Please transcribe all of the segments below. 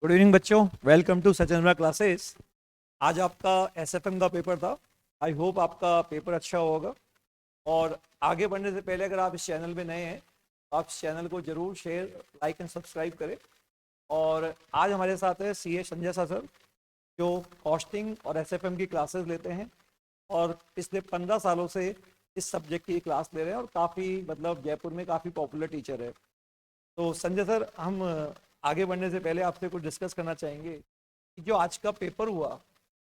Good evening बच्चों, welcome to सचिंद्रा classes. आज आपका एसएफएम का पेपर था। आई होप आपका पेपर अच्छा होगा। और आगे बढ़ने से पहले अगर आप इस चैनल में नए हैं तो आप इस चैनल को जरूर शेयर, लाइक एंड सब्सक्राइब करें। और आज हमारे साथ है सीए संजय सा सर, जो कॉस्टिंग और एसएफएम की क्लासेस लेते हैं और पिछले 15 सालों से इस सब्जेक्ट की क्लास ले रहे हैं और काफ़ी मतलब जयपुर में काफ़ी पॉपुलर टीचर है। तो संजय सर, हम आगे बढ़ने से पहले आपसे कुछ डिस्कस करना चाहेंगे कि जो आज का पेपर हुआ,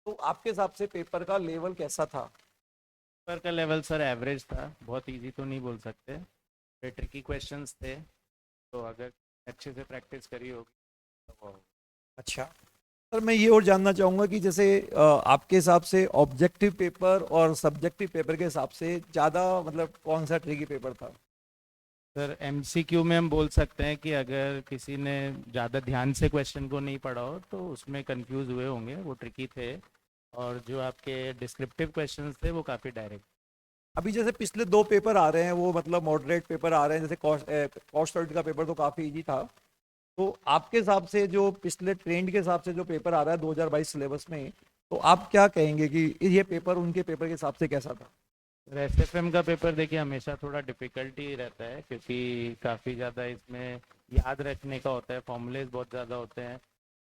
तो आपके हिसाब से पेपर का लेवल कैसा था? पेपर का लेवल सर एवरेज था। बहुत इजी तो नहीं बोल सकते, फिर ट्रिकी क्वेश्चंस थे। तो अगर अच्छे से प्रैक्टिस करी होगी तो वो होगा। अच्छा सर, मैं ये और जानना चाहूँगा कि जैसे आपके हिसाब से ऑब्जेक्टिव पेपर और सब्जेक्टिव पेपर के हिसाब से ज़्यादा मतलब कौन सा ट्रिकी पेपर था? सर एमसीक्यू में हम बोल सकते हैं कि अगर किसी ने ज़्यादा ध्यान से क्वेश्चन को नहीं पढ़ा हो तो उसमें कंफ्यूज हुए होंगे, वो ट्रिकी थे। और जो आपके डिस्क्रिप्टिव क्वेश्चंस थे वो काफ़ी डायरेक्ट। अभी जैसे पिछले दो पेपर आ रहे हैं वो मतलब मॉडरेट पेपर आ रहे हैं, जैसे कॉस्ट ऑडिट का पेपर तो काफ़ी इजी था। तो आपके हिसाब से जो पिछले ट्रेंड के हिसाब से जो पेपर आ रहा है 2022 सिलेबस में, तो आप क्या कहेंगे कि ये पेपर उनके पेपर के हिसाब से कैसा था? एसएफएम का पेपर देखिए हमेशा थोड़ा डिफ़िकल्ट ही रहता है, क्योंकि काफ़ी ज़्यादा इसमें याद रखने का होता है, फॉर्मूलेज बहुत ज़्यादा होते हैं।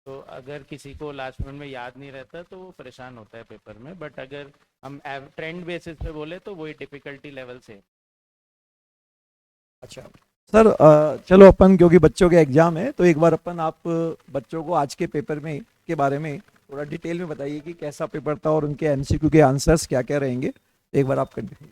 तो अगर किसी को लास्ट मिनट में याद नहीं रहता तो वो परेशान होता है पेपर में। बट अगर हम ट्रेंड बेसिस पे बोले तो वही डिफ़िकल्टी लेवल से। अच्छा सर, चलो अपन क्योंकि बच्चों के एग्जाम है तो एक बार अपन आप बच्चों को आज के पेपर में के बारे में थोड़ा डिटेल में बताइए कि कैसा पेपर था और उनके एमसीक्यू के आंसर्स क्या क्या रहेंगे। एक बार आप कंटिन्यू।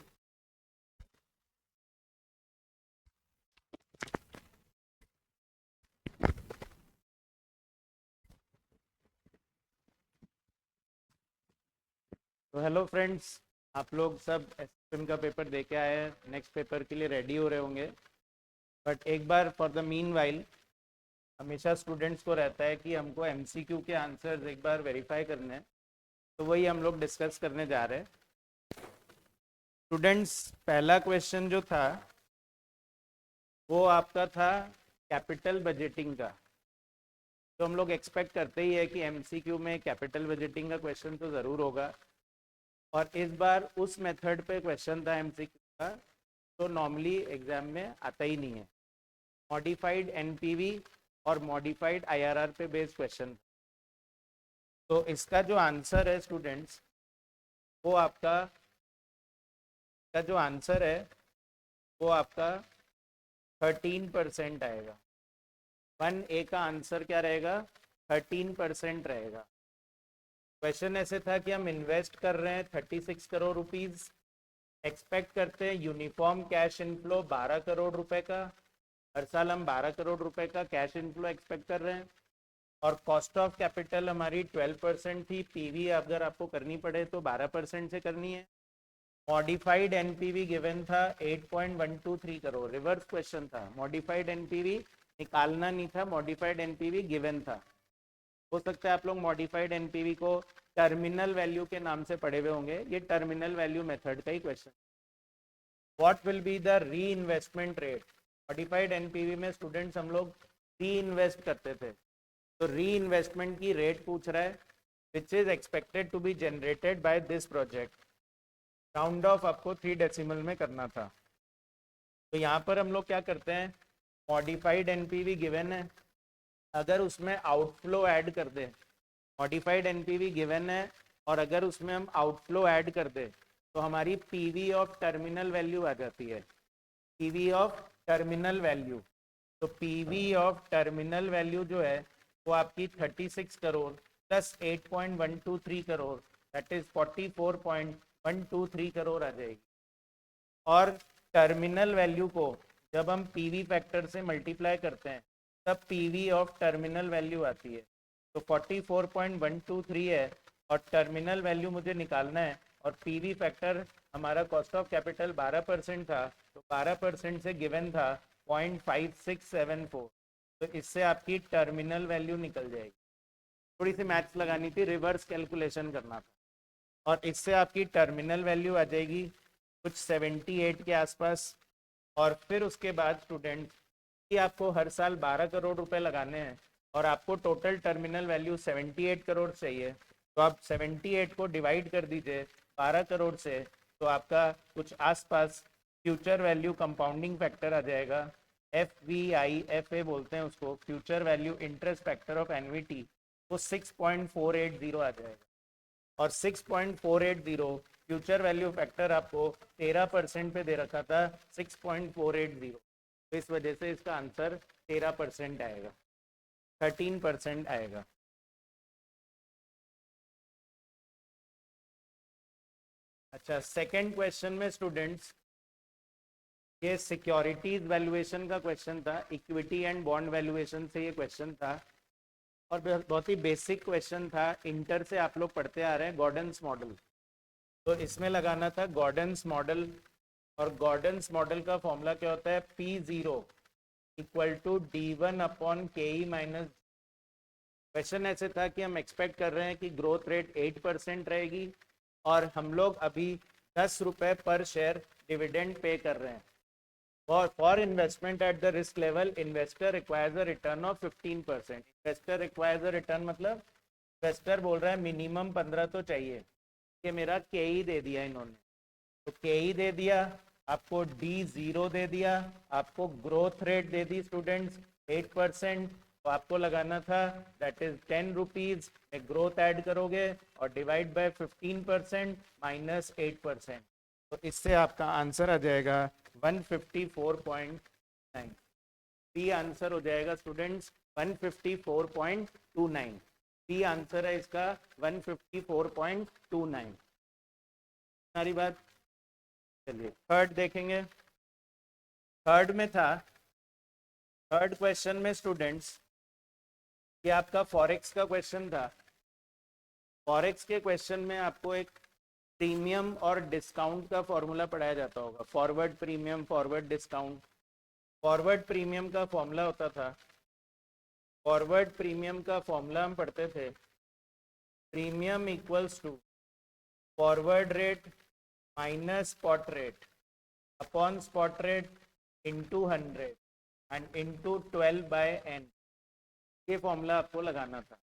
तो हेलो फ्रेंड्स, आप लोग सब एसएफएम का पेपर दे के आए हैं, नेक्स्ट पेपर के लिए रेडी हो रहे होंगे। बट एक बार फॉर द मीन वाइल, हमेशा स्टूडेंट्स को रहता है कि हमको एमसीक्यू के आंसर्स एक बार वेरीफाई करने हैं। तो वही हम लोग डिस्कस करने जा रहे हैं। स्टूडेंट्स, पहला क्वेश्चन जो था वो आपका था कैपिटल बजटिंग का। तो हम लोग एक्सपेक्ट करते ही है कि एमसीक्यू में कैपिटल बजटिंग का क्वेश्चन तो ज़रूर होगा। और इस बार उस मेथड पे क्वेश्चन था एमसीक्यू का, तो नॉर्मली एग्जाम में आता ही नहीं है। मॉडिफाइड एनपीवी और मॉडिफाइड आईआरआर पे बेस्ड क्वेश्चन। तो इसका जो आंसर है स्टूडेंट्स, वो आपका का जो आंसर है वो आपका 13% आएगा। 1A का आंसर क्या रहेगा? 13% रहेगा। क्वेश्चन ऐसे था कि हम इन्वेस्ट कर रहे हैं 36 करोड़ रुपीस, एक्सपेक्ट करते हैं यूनिफॉर्म कैश इनफ्लो 12 करोड़ रुपए का। हर साल हम 12 करोड़ रुपए का कैश इनफ्लो एक्सपेक्ट कर रहे हैं। और कॉस्ट ऑफ कैपिटल हमारी 12% थी। पीवी अगर आपको करनी पड़े तो 12% से करनी है। मॉडिफाइड एनपीवी गिवन था 8.123 करोड़। रिवर्स क्वेश्चन था, मॉडिफाइड एनपीवी निकालना नहीं था, मॉडिफाइड एनपीवी गिवन था। हो सकता है आप लोग मॉडिफाइड एनपीवी को टर्मिनल वैल्यू के नाम से पढ़े हुए होंगे। ये टर्मिनल वैल्यू मेथड का ही question. What will be the reinvestment rate? Modified NPV में स्टूडेंट्स हम लोग री इन्वेस्ट करते थे, तो री इन्वेस्टमेंट की रेट पूछ रहा है, which is expected to be generated by this project. Round off आपको 3 डेसिमल में करना था। तो यहाँ पर हम लोग क्या करते हैं, मॉडिफाइड एनपीवी गिवन है, अगर उसमें आउटफ्लो ऐड कर दें। मॉडिफाइड एनपीवी गिवन है और अगर उसमें हम आउटफ्लो ऐड कर दें तो हमारी पीवी ऑफ टर्मिनल वैल्यू आ जाती है। पीवी ऑफ टर्मिनल वैल्यू, तो पीवी ऑफ टर्मिनल वैल्यू जो है वो आपकी 36 crore plus 8.123 crore, that is 44.123 crore आ जाएगी। और टर्मिनल वैल्यू को जब हम पीवी फैक्टर से मल्टीप्लाई करते हैं तब पीवी ऑफ टर्मिनल वैल्यू आती है। तो 44.123 है और टर्मिनल वैल्यू मुझे निकालना है, और पीवी फैक्टर हमारा कॉस्ट ऑफ कैपिटल 12% था, तो 12% से गिवन था 0.5674। तो इससे आपकी टर्मिनल वैल्यू निकल जाएगी। थोड़ी सी मैथ्स लगानी थी, रिवर्स कैलकुलेशन करना था, और इससे आपकी टर्मिनल वैल्यू आ जाएगी कुछ 78 के आसपास। और फिर उसके बाद स्टूडेंट कि आपको हर साल 12 करोड़ रुपए लगाने हैं, और आपको टोटल टर्मिनल वैल्यू 78 करोड़ चाहिए, तो आप 78 को डिवाइड कर दीजिए 12 करोड़ से, तो आपका कुछ आसपास फ्यूचर वैल्यू कंपाउंडिंग फैक्टर आ जाएगा, FVIFA बोलते हैं उसको, future value interest factor of NVT, वो 6.480 आ जाएगा। और 6.480 फ्यूचर वैल्यू फैक्टर आपको 13% पे दे रखा था, 6.480, तो इस वजह से इसका आंसर 13% आएगा, 13% आएगा। अच्छा, सेकंड क्वेश्चन में स्टूडेंट्स ये सिक्योरिटीज वैल्यूएशन का क्वेश्चन था, इक्विटी एंड बॉन्ड वैल्यूएशन से ये क्वेश्चन था, और बहुत ही बेसिक क्वेश्चन था, इंटर से आप लोग पढ़ते आ रहे हैं गॉर्डन्स मॉडल, तो इसमें लगाना था गॉर्डन्स मॉडल, और गॉर्डन्स मॉडल का फॉर्मूला क्या होता है, P0 equal to D1 upon KE minus. Question ऐसे था कि हम एक्सपेक्ट कर रहे हैं कि ग्रोथ रेट 8% रहेगी, और हम लोग अभी 10 रुपये पर शेयर डिविडेंड पे कर रहे हैं, और for investment at the risk level investor requires a return of 15%। Investor requires a return मतलब इन्वेस्टर बोल रहा है मिनिमम 15 तो चाहिए, कि मेरा KE दे दिया इन्होंने, तो KE दे दिया, आपको D0 दे दिया, आपको growth rate they the students 8%, तो आपको लगाना था that is 10 rupees, growth add करोगे और डिवाइड बाय 15% माइनस 8%, तो इससे आपका आंसर आ जाएगा 154.9। बी आंसर हो जाएगा स्टूडेंट्स 154.29। बी आंसर है इसका 154.29। सारी बात। चलिए थर्ड देखेंगे। थर्ड में था, थर्ड क्वेश्चन में स्टूडेंट्स ये आपका फॉरेक्स का क्वेश्चन था। फॉरेक्स के क्वेश्चन में आपको एक प्रीमियम और डिस्काउंट का फॉर्मूला पढ़ाया जाता होगा, forward premium, forward discount. Forward premium का फॉर्मूला होता था, फॉरवर्ड प्रीमियम का फॉर्मूला हम पढ़ते थे, premium equals to forward rate minus spot rate upon spot rate into 100 and into 12/n। ये फॉर्मूला आपको लगाना था।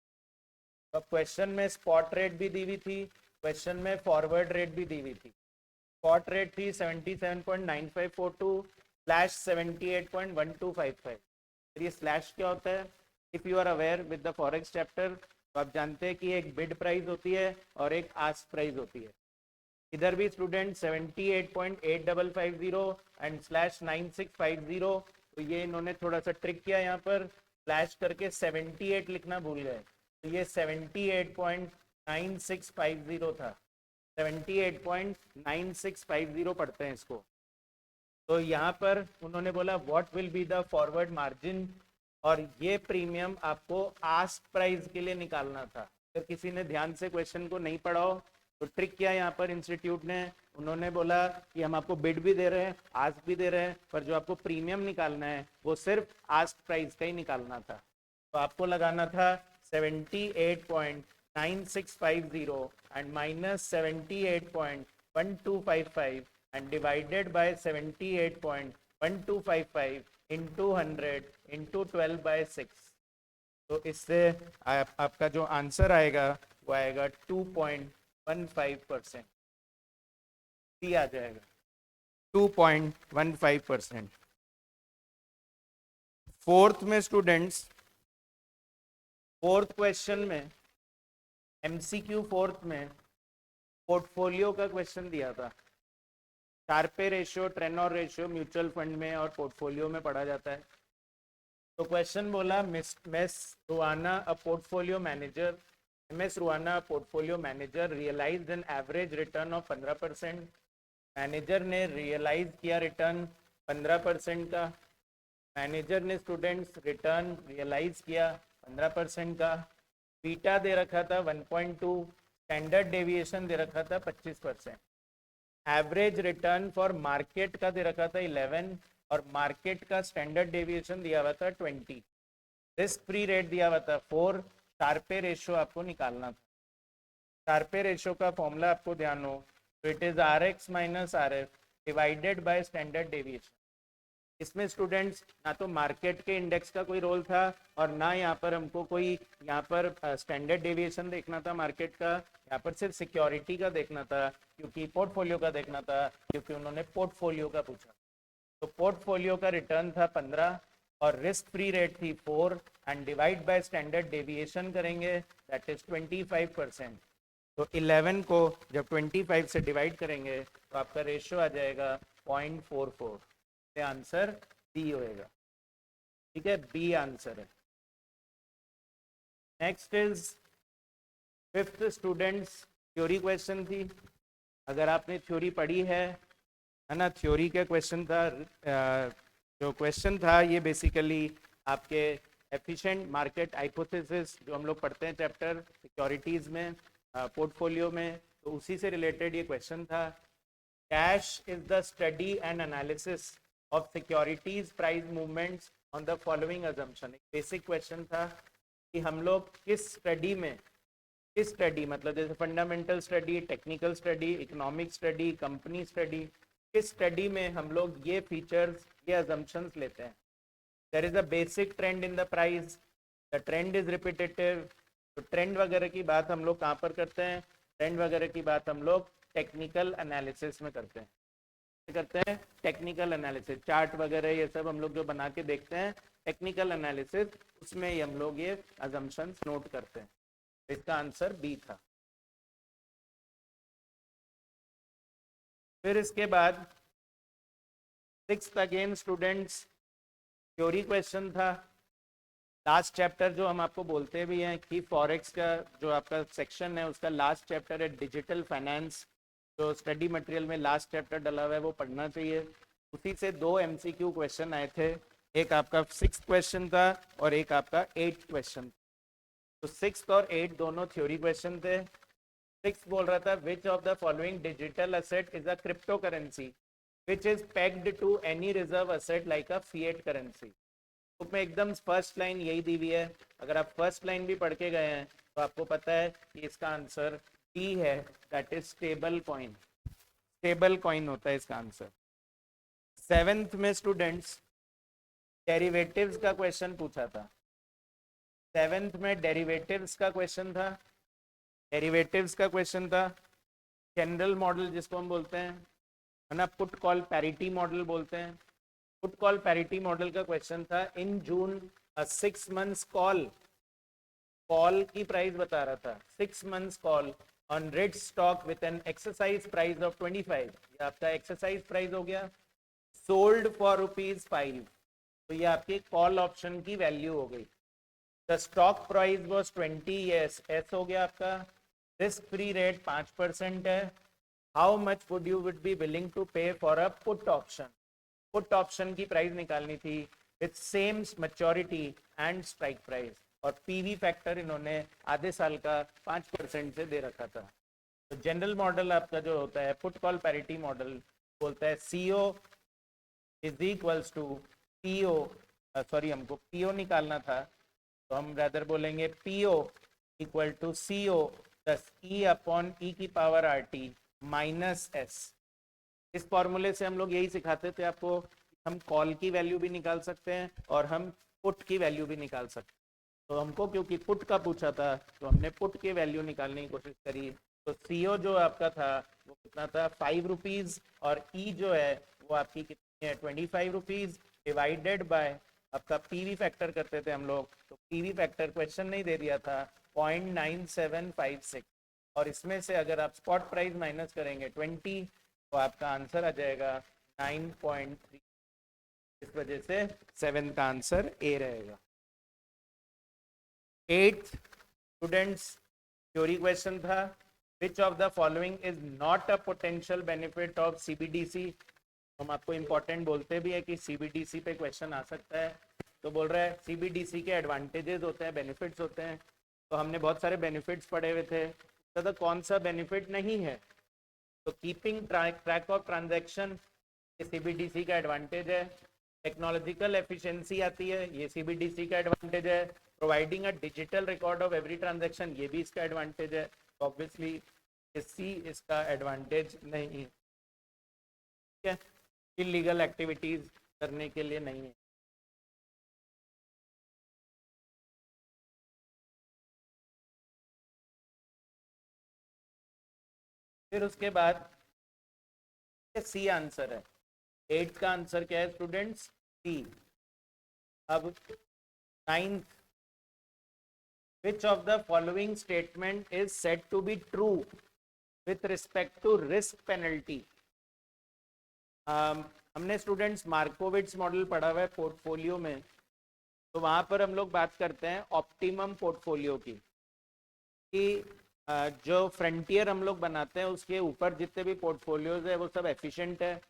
अब क्वेश्चन में स्पॉट रेट भी दी हुई थी, क्वेश्चन में फॉरवर्ड रेट भी दी हुई थी। स्पॉट रेट थी 77.9542 स्लैश 78.1255। ये स्लैश क्या होता है, if you are aware with the forex chapter, तो आप जानते हैं कि एक बिड प्राइस होती है और एक आस्क प्राइस होती है। इधर भी स्टूडेंट 78.8550 एंड स्लैश 9650, तो ये इन्होंने थोड़ा सा ट्रिक किया, यहाँ पर स्लैश करके 78 लिखना भूल गए, तो ये 78.9650 था, 78.9650 पढ़ते हैं इसको। तो यहाँ पर उन्होंने बोला what will be the forward margin, और ये प्रीमियम आपको आस्क प्राइस के लिए निकालना था। अगर किसी ने ध्यान से क्वेश्चन को नहीं पढ़ा हो तो ट्रिक किया यहाँ पर इंस्टीट्यूट ने, उन्होंने बोला कि हम आपको बिड भी दे रहे हैं, आस्क भी दे रहे हैं, पर जो आपको प्रीमियम निकालना है वो सिर्फ आस्क प्राइस का ही निकालना था। तो आपको लगाना था 78.9650 and minus 78.1255 and divided by 78.1255 into 100 into 12/6। तो इससे आपका जो आंसर आएगा वो आएगा 2.15%। सी आ जाएगा 2.15%। फोर्थ में स्टूडेंट्स, फोर्थ क्वेश्चन में MCQ फोर्थ में पोर्टफोलियो का क्वेश्चन दिया था। Sharpe ratio, Treynor ratio mutual fund में और पोर्टफोलियो में पढ़ा जाता है। तो क्वेश्चन बोला miss Ruana a portfolio manager, MS Ruana portfolio manager realized an average return of 15%। Manager ने रियलाइज किया रिटर्न 15% का। मैनेजर ने स्टूडेंट्स रिटर्न रियलाइज किया 15% का। बीटा दे रखा था 1.2, स्टैंडर्ड डेविएशन दे रखा था 25%। एवरेज रिटर्न फॉर मार्केट का दे रखा था 11, और मार्केट का स्टैंडर्ड डेविएशन दिया हुआ था 20। रिस्क फ्री रेट दिया हुआ था 4। शार्पे रेशियो आपको निकालना था। शार्पे रेशियो का फॉर्मूला आपको ध्यान हो तो it is RX minus RF divided by standard deviation. इसमें स्टूडेंट्स ना तो मार्केट के इंडेक्स का कोई रोल था और ना यहाँ पर हमको कोई यहाँ पर स्टैंडर्ड डेविएशन देखना था मार्केट का, यहाँ पर सिर्फ सिक्योरिटी का देखना था क्योंकि पोर्टफोलियो का देखना था क्योंकि उन्होंने पोर्टफोलियो का पूछा। तो पोर्टफोलियो का रिटर्न था 15 और रिस्क फ्री रेट थी 4 and divide by standard deviation करेंगे दैट इज 25%। तो 11 को जब 25 से डिवाइड करेंगे तो आपका रेशियो आ जाएगा 0.44। आंसर बी होएगा। ठीक है, बी आंसर है। Next is fifth students, theory question थी। अगर आपने थ्योरी पढ़ी है ना, थ्योरी का क्वेश्चन था, जो क्वेश्चन था ये बेसिकली आपके एफिशिएंट मार्केट हाइपोथेसिस जो हम लोग पढ़ते हैं चैप्टर सिक्योरिटीज में, पोर्टफोलियो में, तो उसी से रिलेटेड ये क्वेश्चन था। Cash is the study and analysis of securities price movements on the following assumption. एक बेसिक क्वेश्चन था कि हम लोग किस स्टडी मतलब जैसे fundamental study, technical study, economic study, company study, किस स्टडी में हम लोग ये फीचर्स, ये अजम्पशंस लेते हैं। There is a basic trend in the price, the trend is repetitive. तो ट्रेंड वगैरह की बात हम लोग कहाँ पर करते हैं, ट्रेंड वगैरह की बात हम लोग टेक्निकल एनालिसिस में करते हैं टेक्निकल एनालिसिस, चार्ट वगैरह ये सब हम लोग जो बना के देखते हैं टेक्निकल एनालिसिस, उसमें ही हम लोग ये अजम्पशंस नोट करते हैं। इसका आंसर बी था। फिर इसके बाद sixth again students theory question था। लास्ट चैप्टर जो हम आपको बोलते भी हैं कि फॉरेक्स का जो आपका सेक्शन है उसका लास्ट चैप्टर है डिजिटल फाइनेंस, जो स्टडी मटेरियल में लास्ट चैप्टर डला हुआ है वो पढ़ना चाहिए। उसी से 2 MCQ क्वेश्चन आए थे, एक आपका 6th क्वेश्चन था और एक आपका 8th क्वेश्चन। तो 6th और 8 दोनों थ्योरी क्वेश्चन थे। 6th बोल रहा था which of the following digital asset is a crypto currency which is pegged to any reserve asset like a fiat currency. Book में एकदम फर्स्ट लाइन यही दी हुई है। अगर आप फर्स्ट लाइन भी पढ़ के गए हैं तो आपको पता है कि इसका आंसर डी है, that is stable coin. Stable coin होता है इसका आंसर। 7th में स्टूडेंट्स डेरिवेटिव्स का क्वेश्चन पूछा था। 7th में डेरिवेटिव्स का क्वेश्चन था। डेरिवेटिव्स का क्वेश्चन था जनरल मॉडल जिसको हम बोलते हैं, है ना, पुट कॉल पैरिटी मॉडल बोलते हैं। पुट कॉल पैरिटी मॉडल का क्वेश्चन था इन जून 6 मंथ्स कॉल की प्राइस बता रहा था, 6 months call on red stock with an exercise price of 25। ये आपका एक्सरसाइज प्राइस हो गया, सोल्ड फॉर ₹5। तो ये आपके कॉल ऑप्शन की वैल्यू हो गई। The stock price was 20, S हो गया आपका। रिस्क फ्री रेट 5% है। How much would you be willing to pay for a put option. Put option की प्राइस निकालनी थी with same maturity and strike price, और पीवी फैक्टर इन्होंने आधे साल का 5% से दे रखा था। तो जनरल मॉडल आपका जो होता है पुट कॉल पैरिटी मॉडल बोलता है CO is equals to PO, sorry हमको PO निकालना था तो हम रैदर बोलेंगे PO equal to CO plus E upon E की पावर RT माइनस S। इस फॉर्मूले से हम लोग यही सिखाते थे आपको, हम कॉल की वैल्यू भी निकाल सकते हैं और हम पुट की वैल्यू भी निकाल सकते हैं। तो हमको क्योंकि पुट का पूछा था तो हमने पुट की वैल्यू निकालने की कोशिश करी। तो CO जो आपका था वो कितना था, ₹5, और E जो है वो आपकी कितनी है, ₹25 डिवाइडेड बाय आपका पीवी फैक्टर करते थे हम लोग। तो पीवी फैक्टर क्वेश्चन नहीं दे दिया था 0.9756, और इसमें से अगर आप स्पॉट प्राइस माइनस करेंगे 20 तो आपका आंसर आ जाएगा 9.3। इस वजह से 7 का आंसर ए रहेगा। 8th स्टूडेंट्स थ्योरी क्वेश्चन था which of the following is not a potential benefit of CBDC। हम आपको इंपॉर्टेंट बोलते भी है कि CBDC पे क्वेश्चन आ सकता है। तो बोल रहा है CBDC के एडवांटेजेस होते हैं, बेनिफिट्स होते हैं। तो हमने बहुत सारे बेनिफिट्स पढ़े हुए थे, तो कौन सा बेनिफिट नहीं है। तो कीपिंग ट्रैक ऑफ ट्रांजैक्शन ये CBDC का एडवांटेज है। टेक्नोलॉजिकल एफिशिएंसी आती है, ये CBDC का एडवांटेज है। Providing a digital record of every transaction, ये भी इसका एडवांटेज है। ऑब्वियसली सी इसका एडवांटेज नहीं है। ठीक है, इलीगल एक्टिविटीज करने के लिए नहीं है। फिर उसके बाद सी आंसर है। 8 का आंसर क्या है स्टूडेंट्स? सी। अब 9th, which of the following statement is said to be true with respect to risk penalty? हमने स्टूडेंट्स मार्कोविट्स मॉडल पढ़ा हुआ है पोर्टफोलियो में, तो वहां पर हम लोग बात करते हैं ऑप्टिमम पोर्टफोलियो की, कि जो फ्रंटियर हम लोग बनाते हैं उसके ऊपर जितने भी पोर्टफोलियोज है वो सब एफिशिएंट है,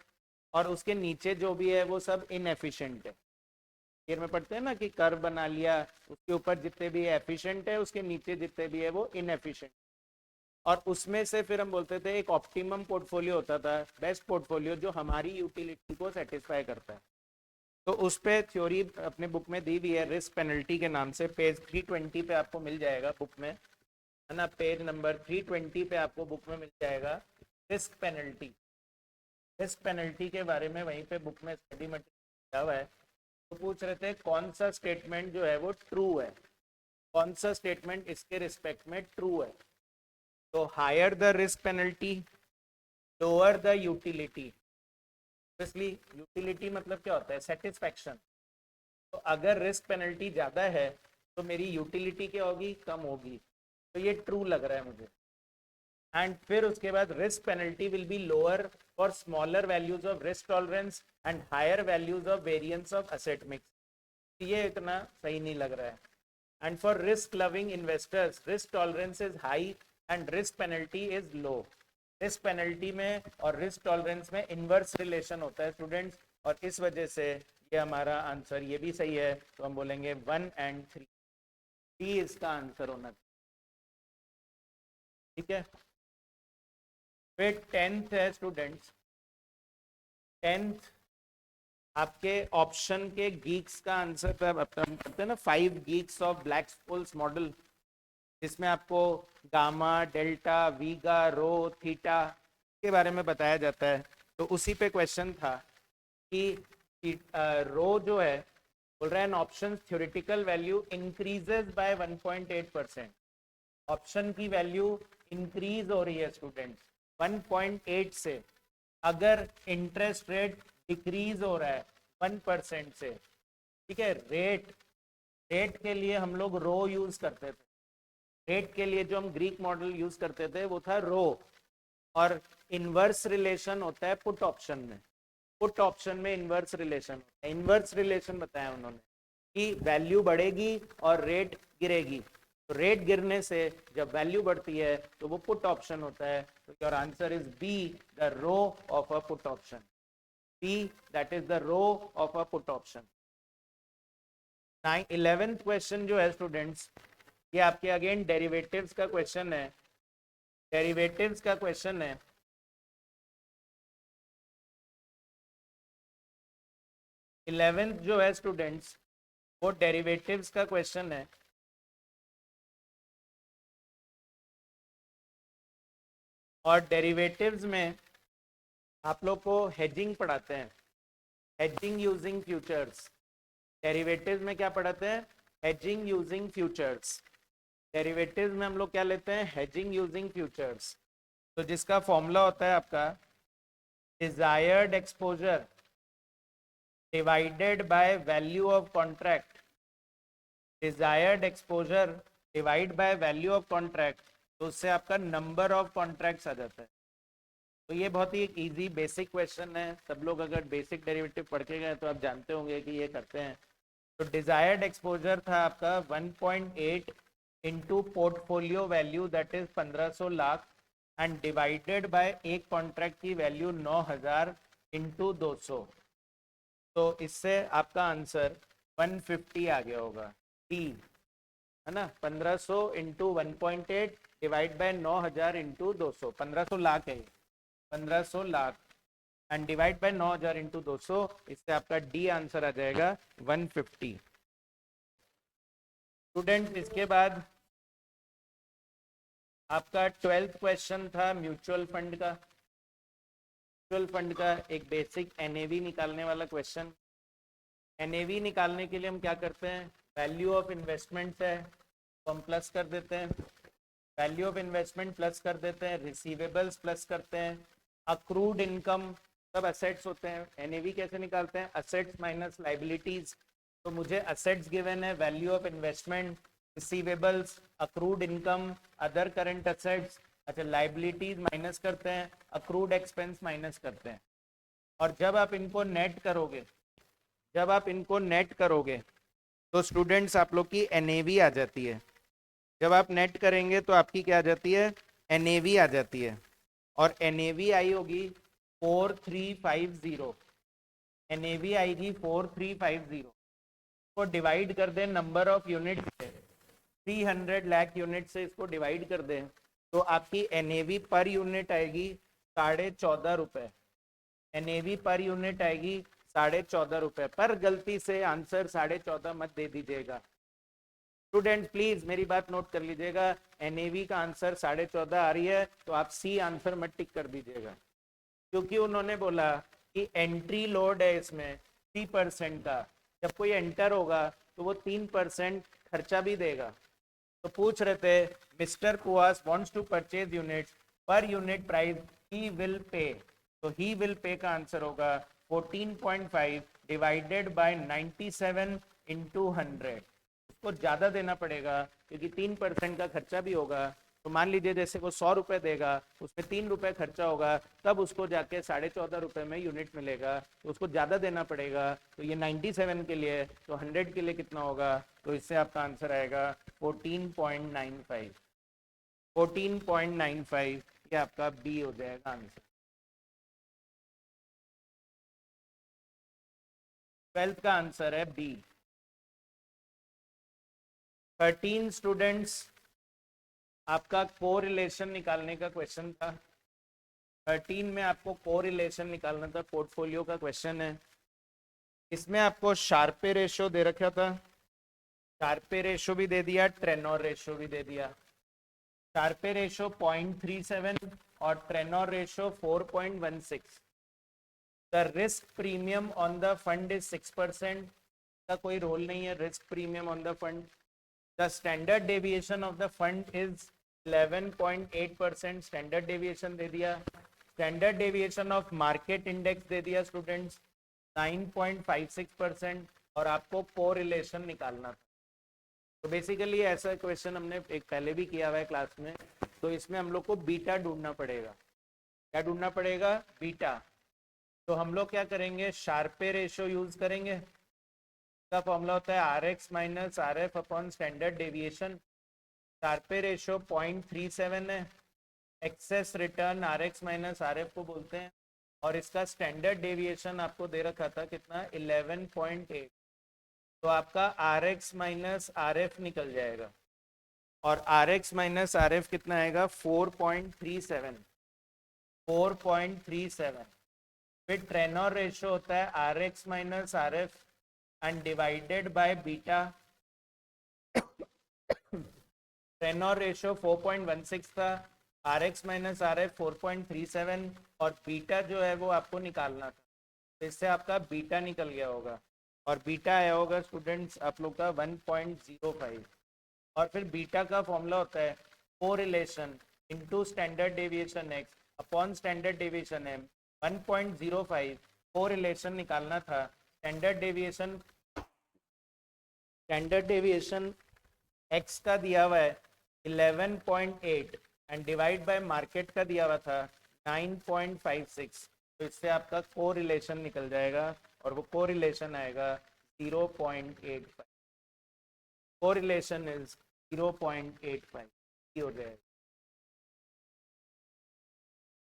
और उसके नीचे जो भी है वो सब इनएफिशिएंट है। फिर में पढ़ते हैं ना कि कर्व बना लिया, उसके ऊपर जितने भी एफिशिएंट है उसके नीचे जितने भी है वो इनएफिशिएंट, और उसमें से फिर हम बोलते थे एक ऑप्टिमम पोर्टफोलियो होता था, बेस्ट पोर्टफोलियो जो हमारी यूटिलिटी को सेटिस्फाई करता है। तो उस पे थ्योरी अपने बुक में दी हुई है रिस्क पेनल्टी के नाम से, पेज 320 पे आपको मिल जाएगा बुक में, है ना, पेज नंबर 320 पे आपको बुक में मिल जाएगा रिस्क पेनल्टी। रिस्क पेनल्टी के बारे में वहीं पे बुक में स्टडी मटेरियल दिया हुआ है। तो पूछ रहे थे कौन सा स्टेटमेंट जो है वो ट्रू है, कौन सा स्टेटमेंट इसके रिस्पेक्ट में ट्रू है। तो higher the risk penalty, lower the utility. Obviously utility मतलब क्या होता है? सेटिस्फैक्शन। तो अगर रिस्क पेनल्टी ज़्यादा है तो मेरी यूटिलिटी क्या होगी? कम होगी। तो ये ट्रू लग रहा है मुझे। एंड फिर उसके बाद risk penalty will be lower for smaller values of risk tolerance and higher values of variance of asset mix. ये इतना सही नहीं लग रहा है। And for risk loving investors risk tolerance is high and risk penalty is low. Risk penalty में और risk tolerance में इनवर्स रिलेशन होता है स्टूडेंट्स, और इस वजह से ये हमारा आंसर ये भी सही है। तो हम बोलेंगे 1 और 3, डी इसका आंसर होना चाहिए। ठीक है। फिर 10th है स्टूडेंट्स। 10th आपके ऑप्शन के गीक्स का आंसर करते हैं ना, 5 Greeks of Black Scholes model, जिसमें आपको gamma, delta, vega, rho, theta के बारे में बताया जाता है। तो उसी पे क्वेश्चन था कि रो जो है बोल रहा है an option theoretical value increases by 1.8%। Option की वैल्यू इंक्रीज हो रही है स्टूडेंट्स 1.8 से, अगर इंटरेस्ट रेट डिक्रीज हो रहा है 1% से। ठीक है। रेट के लिए हम लोग रो यूज करते थे। रेट के लिए जो हम ग्रीक मॉडल यूज करते थे वो था रो, और इनवर्स रिलेशन होता है पुट ऑप्शन में। पुट ऑप्शन में इनवर्स रिलेशन होता है। इनवर्स रिलेशन बताया उन्होंने कि वैल्यू बढ़ेगी और रेट गिरेगी। तो रेट गिरने से जब वैल्यू बढ़ती है तो वो पुट ऑप्शन होता है। तो your answer is B, the rho of a put option. B, that is the rho of a put option. 11th question जो है स्टूडेंट्स, ये आपके अगेन डेरिवेटिव्स का क्वेश्चन है। डेरिवेटिव्स का क्वेश्चन है। इलेवेंथ जो है स्टूडेंट्स वो डेरिवेटिव्स का क्वेश्चन है। और डेरिवेटिव्स में आप लोग को हेजिंग पढ़ाते हैं, हेजिंग यूजिंग फ्यूचर्स। डेरिवेटिव्स में क्या पढ़ाते हैं? Hedging using futures. डेरिवेटिव्स में हम लोग क्या लेते हैं? Hedging using futures. तो जिसका फॉर्मूला होता है आपका desired exposure divided by value of contract. Desired exposure divide by value of contract, तो उससे आपका नंबर ऑफ कॉन्ट्रैक्ट्स आ जाता है। तो ये बहुत ही एक इजी बेसिक क्वेश्चन है। सब लोग अगर बेसिक डेरिवेटिव पढ़ के गए तो आप जानते होंगे कि ये करते हैं। तो डिजायर्ड एक्सपोजर था आपका 1.8 into portfolio value that is 1500 lakh and divided bye एक कॉन्ट्रैक्ट की वैल्यू 9000 इंटू 200। तो इससे आपका आंसर 150 आ गया होगा, डी, है ना। 1500 into 1.8 divide by 9000 into 200, 1500 lakh है, 1500 lakh and divide by 9000 into 200, इससे आपका डी आंसर आ जाएगा 150। स्टूडेंट इसके बाद आपका 12th क्वेश्चन था म्यूचुअल फंड का। म्यूचुअल फंड का एक बेसिक एनएवी निकालने वाला क्वेश्चन। एनएवी निकालने के लिए हम क्या करते हैं, वैल्यू ऑफ इन्वेस्टमेंट है तो हम प्लस कर देते हैं, वैल्यू ऑफ इन्वेस्टमेंट प्लस कर देते हैं, रिसीवेबल्स प्लस करते हैं, अक्रूड इनकम सब असेट्स होते हैं। एनएवी कैसे निकालते हैं, असेट्स माइनस लाइबिलिटीज। तो मुझे असेट्स गिवन है, value of investment, receivables, accrued income, other current assets. अच्छा, लाइबिलिटीज माइनस करते हैं, अक्रूड एक्सपेंस माइनस करते हैं। और जब आप इनको नेट करोगे, जब आप इनको नेट करोगे तो स्टूडेंट्स आप लोग की एनएवी आ जाती है। जब आप नेट करेंगे तो आपकी क्या आ जाती है, एनएवी आ जाती है। और एनएवी आई होगी 4350, एनएवी आएगी 4350 को डिवाइड कर दें नंबर ऑफ यूनिट से, 300 लाख यूनिट से इसको डिवाइड कर दें तो आपकी एनएवी पर यूनिट आएगी 14.5 रुपए। एनएवी पर यूनिट आएगी 14.5 रुपए। पर गलती से आंसर 14.5 मत दे दीजिएगा स्टूडेंट्स, प्लीज मेरी बात नोट कर लीजिएगा। एनएवी का आंसर 14.5 आ रही है तो आप सी आंसर मत टिक कर दीजिएगा, क्योंकि उन्होंने बोला कि एंट्री लोड है इसमें 3% का। जब कोई एंटर होगा तो वो 3% खर्चा भी देगा। तो पूछ रहे थे mister Kuas wants to purchase units, per unit price he will pay. तो ही विल पे का आंसर होगा 14.5 डिवाइडेड बाय 97 इंटू 100। उसको ज़्यादा देना पड़ेगा क्योंकि 3% का खर्चा भी होगा। तो मान लीजिए जैसे वो 100 रुपये देगा, उसमें 3 रुपये खर्चा होगा, तब उसको जाके 14.5 रुपये में यूनिट मिलेगा। तो उसको ज़्यादा देना पड़ेगा। तो ये 97 के लिए, तो 100 के लिए कितना होगा, तो इससे आपका आंसर आएगा 14.95। 14.95 ये आपका बी हो जाएगा आंसर। 12th का आंसर है बी। 13 स्टूडेंट्स, आपका कोरिलेशन निकालने का क्वेश्चन था। 13 में आपको कोरिलेशन निकालना था, पोर्टफोलियो का क्वेश्चन है। इसमें आपको शार्पे रेशो दे रखा था, शार्पे रेशो भी दे दिया, ट्रेनोर रेशो भी दे दिया। शार्पे रेशो 0.37 और Treynor ratio 4.16। The risk premium on the fund is 6%। का कोई रोल नहीं है risk premium on the fund. The standard deviation of the fund is 11.8%, standard deviation दे दिया। Standard deviation of market index दे दिया students 9.56%। और आपको कोरिलेशन निकालना था। तो बेसिकली ऐसा क्वेश्चन हमने एक पहले भी किया हुआ है क्लास में। तो इसमें हम लोग को बीटा ढूंढना पड़ेगा। क्या ढूंढना पड़ेगा, बीटा। तो हम लोग क्या करेंगे, शार्पे रेशो यूज करेंगे। का फॉर्मूला होता है R X minus R F upon standard deviation. Sharpe ratio 0.37 है। Excess return R X minus R F को बोलते हैं। और इसका स्टैंडर्ड डेविएशन आपको दे रखा था कितना, 11.8। तो आपका R X minus R F निकल जाएगा। और R X minus R F कितना आएगा, 4.37। 4.37। फिर ट्रेनोर रेशो होता है R X minus R F and divided by beta. Treynor ratio 4.16 था, R X minus R F 4.37 और बीटा जो है वो आपको निकालना था। तो इससे आपका बीटा निकल गया होगा और बीटा आया होगा स्टूडेंट्स आप लोग का 1.05। और फिर बीटा का फॉर्मूला होता है correlation into standard deviation X upon standard deviation M. 1.05 correlation निकालना था। स्टैंडर्ड डेविएशन एक्स का दिया हुआ है 11.8 एंड डिवाइड बाय मार्केट का दिया हुआ था 9.56। तो इससे आपका कोरिलेशन निकल जाएगा और वो कोरिलेशन आएगा 0.85। कोरिलेशन इज 0.85 हो जाएगा।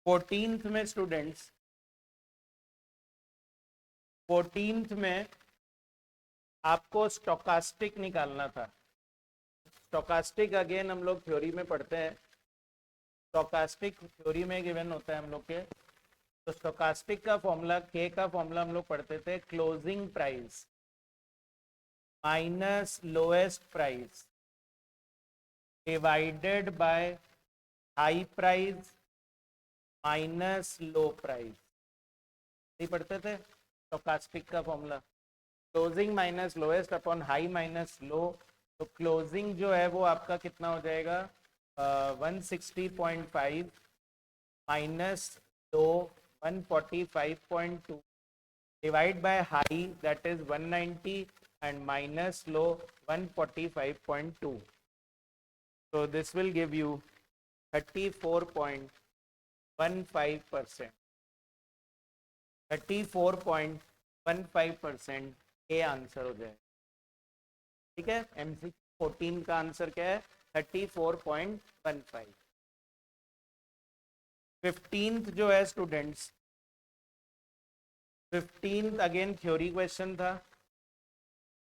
14th में स्टूडेंट्स, 14th में आपको स्टोकास्टिक निकालना था। स्टोकास्टिक अगेन हम लोग थ्योरी में पढ़ते हैं। स्टोकास्टिक थ्योरी में गिवन होता है हम लोग के। तो स्टोकास्टिक का फॉर्मूला, के का फॉर्मूला हम लोग पढ़ते थे closing price minus lowest price divided by high price minus low price. नहीं पढ़ते थे स्टोकास्टिक का formula. Closing minus lowest upon high minus low, तो क्लोजिंग जो है वो आपका कितना हो जाएगा 160.5 minus low 145.2 divide by high that is 190 and minus low 145.2, so this will give you 34.15%, 34.15% A answer हो जाए। ठीक है, एमसी 14 का आंसर क्या है 34.15। 15th जो है students, 15th again theory question था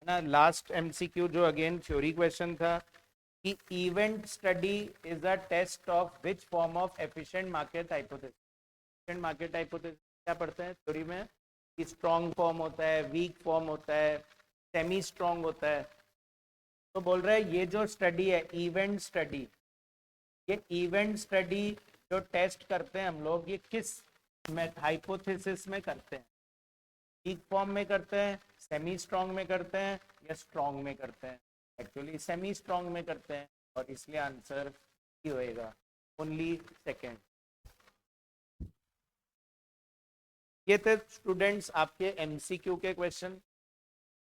ना, लास्ट एमसीक्यू जो अगेन थ्योरी क्वेश्चन था कि event study is a test of which form of efficient market hypothesis. Efficient market hypothesis क्या पढ़ते हैं थ्योरी में कि स्ट्रॉन्ग फॉर्म होता है, वीक फॉर्म होता है, सेमी स्ट्रॉन्ग होता है। तो बोल रहे हैं ये जो स्टडी है इवेंट स्टडी, ये इवेंट स्टडी जो टेस्ट करते हैं हम लोग, ये किस हाइपोथेसिस में करते हैं? वीक फॉर्म में करते हैं, सेमी स्ट्रॉन्ग में करते हैं, या स्ट्रॉन्ग में करते हैं? एक्चुअली सेमी स्ट्रॉन्ग में करते हैं, और इसलिए आंसर ही होएगा ओनली सेकेंड। ये थे स्टूडेंट्स आपके एमसीक्यू के क्वेश्चन,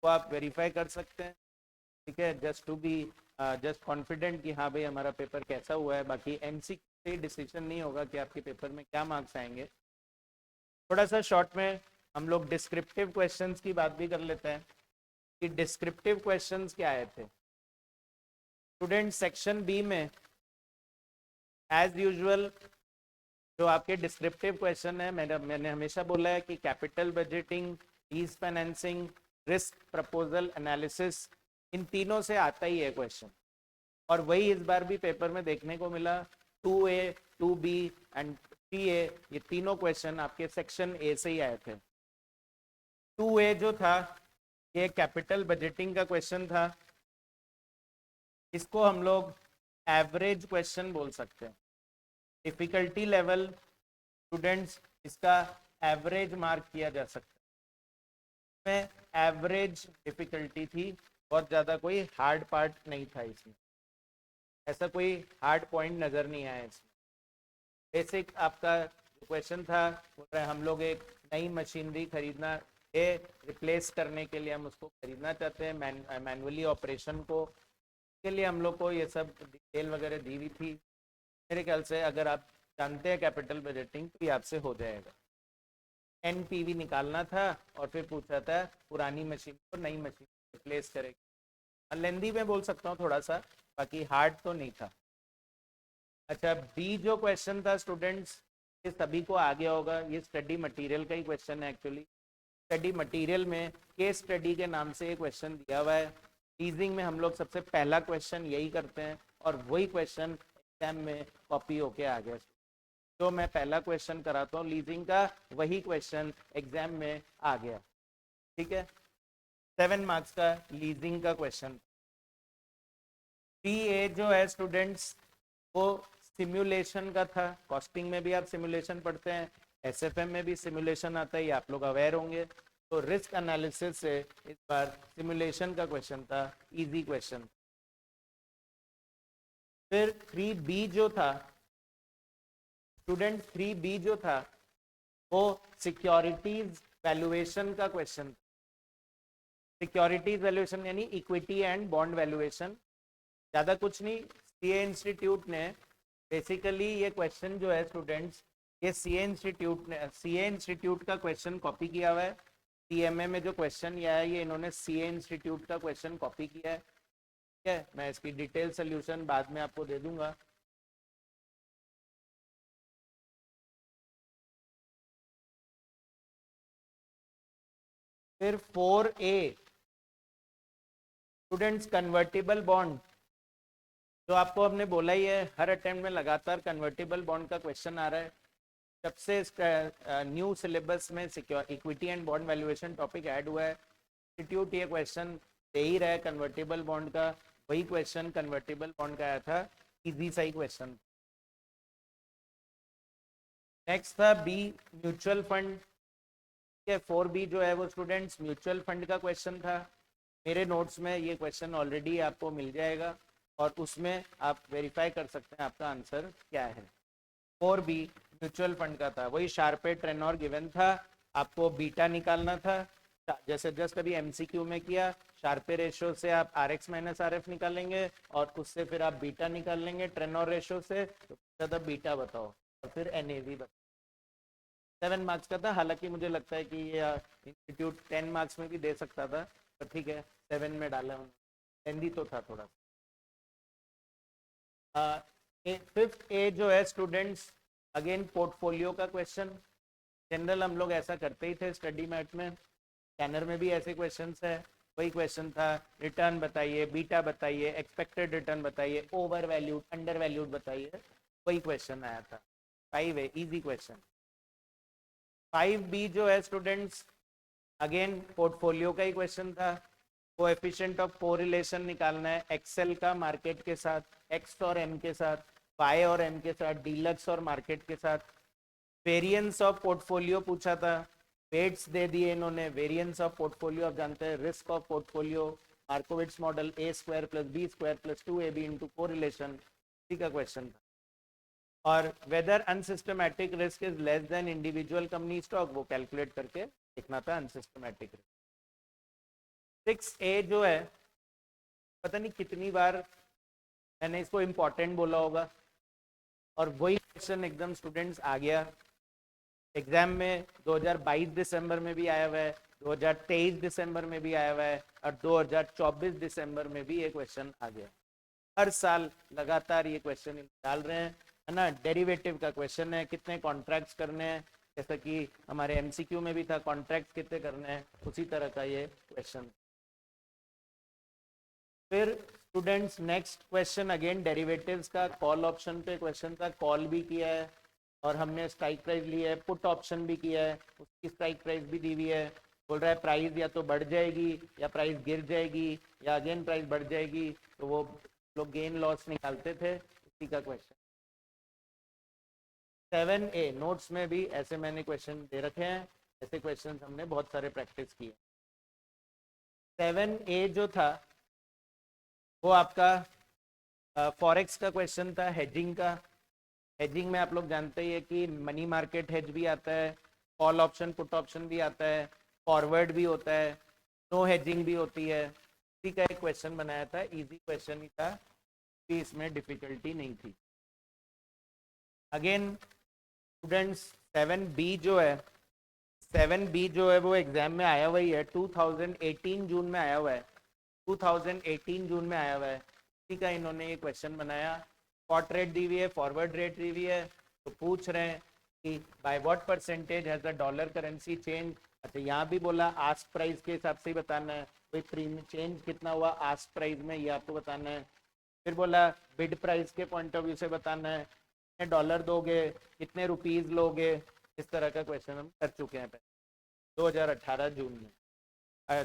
को आप वेरीफाई कर सकते हैं। ठीक है, just to be just confident कि हाँ भाई हमारा पेपर कैसा हुआ है। बाकी एमसीक्यू से डिसीजन नहीं होगा कि आपके पेपर में क्या मार्क्स आएंगे। थोड़ा सा शॉर्ट में हम लोग डिस्क्रिप्टिव क्वेश्चंस की बात भी कर लेते हैं कि डिस्क्रिप्टिव क्वेश्चंस क्या आए थे स्टूडेंट। सेक्शन बी में एज यूजुअल जो आपके डिस्क्रिप्टिव क्वेश्चन है, मैंने हमेशा बोला है कि capital budgeting, lease financing, risk proposal analysis, इन तीनों से आता ही है क्वेश्चन। और वही इस बार भी पेपर में देखने को मिला। 2A, 2B एंड 3A, ये तीनों क्वेश्चन आपके सेक्शन ए से ही आए थे। 2A जो था ये कैपिटल बजटिंग का क्वेश्चन था। इसको हम लोग एवरेज क्वेश्चन बोल सकते हैं। डिफिकल्टी लेवल स्टूडेंट्स इसका एवरेज मार्क किया जा सकता है। इसमें एवरेज डिफिकल्टी थी, बहुत ज़्यादा कोई हार्ड पार्ट नहीं था इसमें, ऐसा कोई हार्ड पॉइंट नज़र नहीं आया इसमें। बेसिक आपका क्वेश्चन था, बोल रहे हम लोग एक नई मशीनरी खरीदना है, रिप्लेस करने के लिए हम उसको खरीदना चाहते हैं मैनुअली ऑपरेशन को, के लिए हम लोग को ये सब डिटेल वगैरह दी हुई थी। मेरे ख्याल से अगर आप जानते हैं कैपिटल बजटिंग तो ये आपसे हो जाएगा। एनपीवी निकालना था और फिर पूछा था पुरानी मशीन को नई मशीन रिप्लेस करेगी। लेंदी में बोल सकता हूँ थोड़ा सा, बाकी हार्ड तो नहीं था। अच्छा, बी जो क्वेश्चन था स्टूडेंट्स, ये सभी को आ गया होगा, ये स्टडी मटेरियल का ही क्वेश्चन है एक्चुअली। स्टडी मटेरियल में केस स्टडी के नाम से ये क्वेश्चन दिया हुआ है। लीजिंग में हम लोग सबसे पहला क्वेश्चन यही करते हैं, और वही क्वेश्चन एग्जाम में कॉपी होके आ गया। जो मैं पहला क्वेश्चन कराता हूँ लीजिंग का, वही क्वेश्चन एग्जाम में आ गया। ठीक है, 7 मार्क्स का लीजिंग का क्वेश्चन। 3A जो है स्टूडेंट्स वो सिमुलेशन का था। कॉस्टिंग में भी आप सिमुलेशन पढ़ते हैं, एसएफएम में भी सिमुलेशन आता है, ये आप लोग अवेयर होंगे। तो रिस्क एनालिसिस से इस बार सिमुलेशन का क्वेश्चन था, इजी क्वेश्चन। फिर 3B जो था स्टूडेंट, 3B जो था वो सिक्योरिटीज वैल्यूएशन का क्वेश्चन। सिक्योरिटीज वैल्यूएशन यानी इक्विटी एंड बॉन्ड वैल्यूएशन, ज़्यादा कुछ नहीं। सीए इंस्टीट्यूट ने बेसिकली ये क्वेश्चन जो है स्टूडेंट्स, ये सीए इंस्टीट्यूट का क्वेश्चन कॉपी किया हुआ है। सीएमए में जो क्वेश्चन ये है, ये इन्होंने सीए इंस्टीट्यूट का क्वेश्चन कॉपी किया है। ठीक है, मैं इसकी डिटेल सोल्यूशन बाद में आपको दे दूंगा। फिर 4A स्टूडेंट्स, कन्वर्टेबल बॉन्ड, जो आपको हमने बोला ही है, हर अटेम्प्ट में लगातार कन्वर्टेबल बॉन्ड का क्वेश्चन आ रहा है। जब से न्यू सिलेबस में secure equity and bond valuation topic add हुआ है, इंस्टीट्यूट ये क्वेश्चन दे ही रहा है कन्वर्टेबल बॉन्ड का। वही क्वेश्चन कन्वर्टेबल बॉन्ड का आया था, इजी सा ही क्वेश्चन। नेक्स्ट था बी, म्यूचुअल फंड। ठीक है। 4B जो है वो स्टूडेंट्स म्यूचुअल फंड का क्वेश्चन था। मेरे नोट्स में ये क्वेश्चन ऑलरेडी आपको मिल जाएगा और उसमें आप वेरीफाई कर सकते हैं आपका आंसर क्या है। 4B म्यूचुअल फंड का था, वही शार्पे ट्रेनोर गिवन था, आपको बीटा निकालना था। जैसे जस्ट अभी एमसीक्यू में किया, शार्पे रेशियो से आप RX माइनस RF निकालेंगे और उससे फिर आप बीटा निकाल लेंगे ट्रेनोर रेशियो से, तो बीटा बताओ और फिर NAV बताओ। 7 मार्क्स का था, हालांकि मुझे लगता है कि ये इंस्टीट्यूट 10 मार्क्स में भी दे सकता था, पर ठीक है 7 में डाला हूँ, हिंदी तो था थोड़ा सा। 5th A जो है स्टूडेंट्स, अगेन पोर्टफोलियो का क्वेश्चन। जनरल हम लोग ऐसा करते ही थे स्टडी मैट में, स्कैनर में भी ऐसे क्वेश्चंस है। वही क्वेश्चन था, रिटर्न बताइए, बीटा बताइए, एक्सपेक्टेड रिटर्न बताइए, ओवर वैल्यूड अंडर वैल्यूड बताइए, वही क्वेश्चन आया था। 5A easy question. 5B जो है स्टूडेंट्स, अगेन पोर्टफोलियो का ही क्वेश्चन था। कोएफिशिएंट ऑफ कोरिलेशन निकालना है एक्सेल का मार्केट के साथ, एक्स और एम के साथ, वाई और एम के साथ, डीलक्स और मार्केट के साथ। वेरिएंस ऑफ पोर्टफोलियो पूछा था, वेट्स दे दिए इन्होंने। वेरिएंस ऑफ पोर्टफोलियो आप जानते हैं, risk of portfolio, Markowitz model A² + B² + 2AB into correlation, इसी का क्वेश्चन था। और whether unsystematic risk is less than individual company stock, वो कैलकुलेट करके लिखना था अनसिस्टमैटिक रिस्क। 6A जो है, पता नहीं कितनी बार मैंने इसको इम्पोर्टेंट बोला होगा, और वही क्वेश्चन एकदम स्टूडेंट्स आ गया एग्जाम में। 2022 दिसंबर में भी आया हुआ है, 2023 दिसंबर में भी आया हुआ है, और 2024 दिसंबर में भी ये क्वेश्चन आ गया। हर साल लगातार ये क्वेश्चन डाल रहे हैं, है ना। डेरिवेटिव का क्वेश्चन है, कितने कॉन्ट्रैक्ट्स करने हैं, जैसा कि हमारे MCQ में भी था, कॉन्ट्रैक्ट्स कितने करने हैं, उसी तरह का ये क्वेश्चन। फिर students next question again derivatives का, कॉल ऑप्शन पे क्वेश्चन था, कॉल भी किया है और हमने स्ट्राइक प्राइस ली है, पुट ऑप्शन भी किया है, उसकी स्ट्राइक प्राइस भी दी हुई है। बोल रहा है प्राइस या तो बढ़ जाएगी या प्राइस गिर जाएगी या अगेन प्राइस बढ़ जाएगी, तो वो लोग गेन लॉस निकालते थे, उसी का क्वेश्चन। 7A नोट्स में भी ऐसे मैंने क्वेश्चन दे रखे हैं, ऐसे क्वेश्चन हमने बहुत सारे प्रैक्टिस किए। 7A जो था वो आपका फॉरेक्स का क्वेश्चन था, हेजिंग का। हेजिंग में आप लोग जानते ही है कि मनी मार्केट हेज भी आता है, कॉल ऑप्शन पुट ऑप्शन भी आता है, फॉरवर्ड भी होता है, नो हेजिंग भी होती है। इसी का एक क्वेश्चन बनाया था, इजी क्वेश्चन ही था, कि इसमें डिफिकल्टी नहीं थी। अगेन स्टूडेंट्स 7B जो है, 7B जो है वो एग्जाम में आया हुआ ही है, 2018 जून में आया हुआ है, 2018 जून में आया हुआ है। इसी का इन्होंने ये क्वेश्चन बनाया। स्पॉट रेट दी हुई है, फॉरवर्ड रेट दी हुई है, तो पूछ रहे हैं कि by what percentage has the dollar currency change. अच्छा, यहाँ भी बोला आस्क प्राइस के हिसाब से ही बताना है, कोई प्रीमियम चेंज कितना हुआ आस्क प्राइस में, ये आपको बताना है। फिर बोला बिड प्राइस के पॉइंट ऑफ व्यू से बताना है, कितने डॉलर दोगे, कितने रुपीज लोगे, इस तरह का क्वेश्चन हम कर चुके हैं 2018 जून में,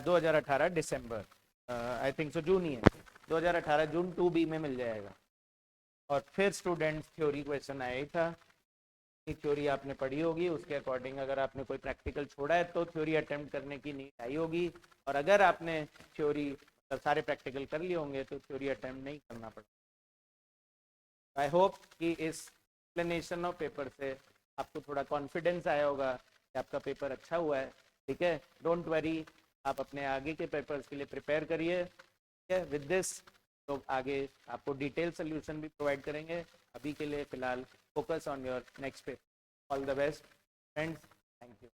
2018 दिसंबर, आई थिंक सो जून ही है, 2018 जून 2B में मिल जाएगा। और फिर स्टूडेंट्स थ्योरी क्वेश्चन आया ही था, कि थ्योरी आपने पढ़ी होगी, उसके अकॉर्डिंग अगर आपने कोई प्रैक्टिकल छोड़ा है तो थ्योरी अटेम्प्ट करने की नीड आई होगी, और अगर आपने थ्योरी मतलब सारे प्रैक्टिकल कर लिए होंगे तो थ्योरी अटेम्प्ट नहीं करना पड़ा। आई होप कि इस एक्सप्लेनेशन ऑफ पेपर से आपको थोड़ा कॉन्फिडेंस आया होगा कि आपका पेपर अच्छा हुआ है। ठीक है, डोंट वरी, आप अपने आगे के पेपर्स के लिए प्रिपेयर करिए। ठीक है, विद दिस तो आगे आपको डिटेल सोल्यूशन भी प्रोवाइड करेंगे। अभी के लिए फिलहाल focus on your next paper. All the best friends, thank you.